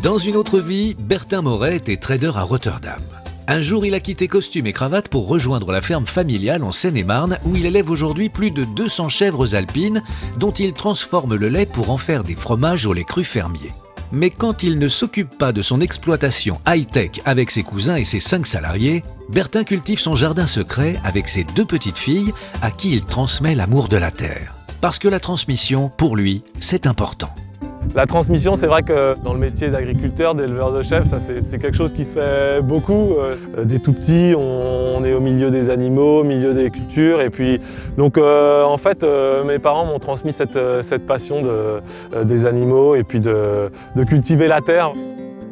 Dans une autre vie, Bertin Moret était trader à Rotterdam. Un jour, il a quitté costume et cravate pour rejoindre la ferme familiale en Seine-et-Marne où il élève aujourd'hui plus de 200 chèvres alpines dont il transforme le lait pour en faire des fromages au lait cru fermier. Mais quand il ne s'occupe pas de son exploitation high-tech avec ses cousins et ses 5 salariés, Bertin cultive son jardin secret avec ses 2 petites filles à qui il transmet l'amour de la terre. Parce que la transmission, pour lui, c'est important. La transmission, c'est vrai que dans le métier d'agriculteur, d'éleveur de chèvres, ça c'est quelque chose qui se fait beaucoup. Dès tout petit, on est au milieu des animaux, au milieu des cultures. Et puis, donc, en fait, mes parents m'ont transmis cette passion des animaux et puis de cultiver la terre.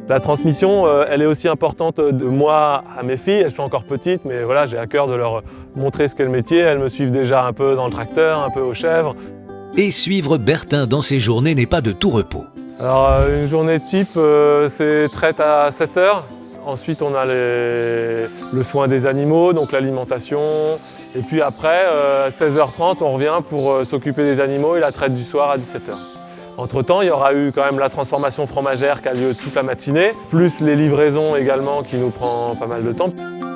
La transmission, elle est aussi importante de moi à mes filles. Elles sont encore petites, mais voilà, j'ai à cœur de leur montrer ce qu'est le métier. Elles me suivent déjà un peu dans le tracteur, un peu aux chèvres. Et suivre Bertin dans ses journées n'est pas de tout repos. Alors une journée type, c'est traite à 7 h. Ensuite on a le soin des animaux, donc l'alimentation. Et puis après, 16h30, on revient pour s'occuper des animaux et la traite du soir à 17 h. Entre-temps, il y aura eu quand même la transformation fromagère qui a lieu toute la matinée, plus les livraisons également qui nous prend pas mal de temps.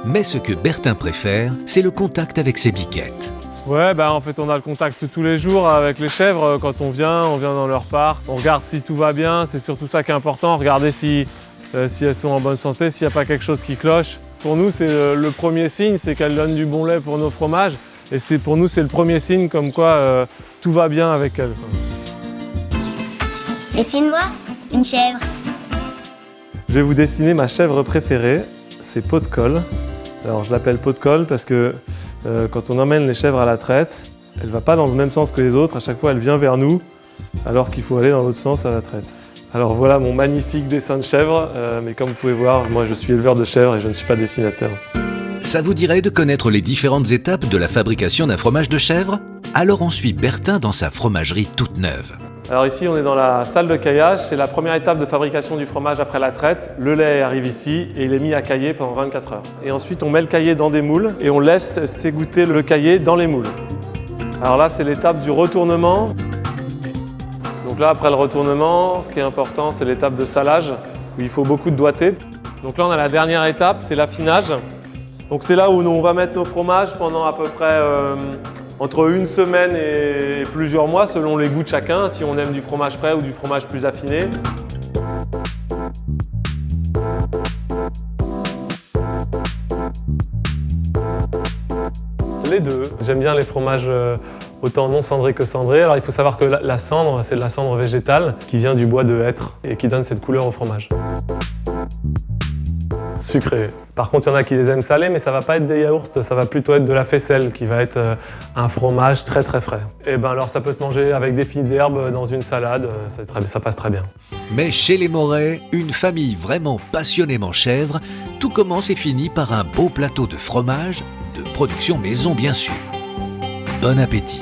Mais ce que Bertin préfère, c'est le contact avec ses biquettes. Ouais, en fait on a le contact tous les jours avec les chèvres. Quand on vient dans leur parc, on regarde si tout va bien, c'est surtout ça qui est important, regarder si elles sont en bonne santé, s'il n'y a pas quelque chose qui cloche. Pour nous, c'est le premier signe, c'est qu'elles donnent du bon lait pour nos fromages. Et pour nous, c'est le premier signe comme quoi tout va bien avec elles. Dessine-moi une chèvre. Je vais vous dessiner ma chèvre préférée, c'est Pot de Colle. Alors je l'appelle Pot de Colle parce que quand on emmène les chèvres à la traite, elle ne va pas dans le même sens que les autres. À chaque fois, elle vient vers nous, alors qu'il faut aller dans l'autre sens à la traite. Alors voilà mon magnifique dessin de chèvre. Mais comme vous pouvez voir, moi je suis éleveur de chèvres et je ne suis pas dessinateur. Ça vous dirait de connaître les différentes étapes de la fabrication d'un fromage de chèvre? Alors on suit Bertin dans sa fromagerie toute neuve. Alors ici, on est dans la salle de caillage. C'est la première étape de fabrication du fromage après la traite. Le lait arrive ici et il est mis à cailler pendant 24 heures. Et ensuite, on met le caillé dans des moules et on laisse s'égoutter le caillé dans les moules. Alors là, c'est l'étape du retournement. Donc là, après le retournement, ce qui est important, c'est l'étape de salage où il faut beaucoup de doigté. Donc là, on a la dernière étape, c'est l'affinage. Donc c'est là où on va mettre nos fromages pendant à peu près entre une semaine et plusieurs mois selon les goûts de chacun, si on aime du fromage frais ou du fromage plus affiné. Les deux. J'aime bien les fromages autant non cendrés que cendrés. Alors il faut savoir que la cendre, c'est de la cendre végétale qui vient du bois de hêtre et qui donne cette couleur au fromage. Sucré. Par contre, il y en a qui les aiment salés, mais ça va pas être des yaourts, ça va plutôt être de la faisselle qui va être un fromage très très frais. Et alors ça peut se manger avec des fines herbes dans une salade, ça passe très bien. Mais chez les Moret, une famille vraiment passionnément chèvre, tout commence et finit par un beau plateau de fromage, de production maison bien sûr. Bon appétit!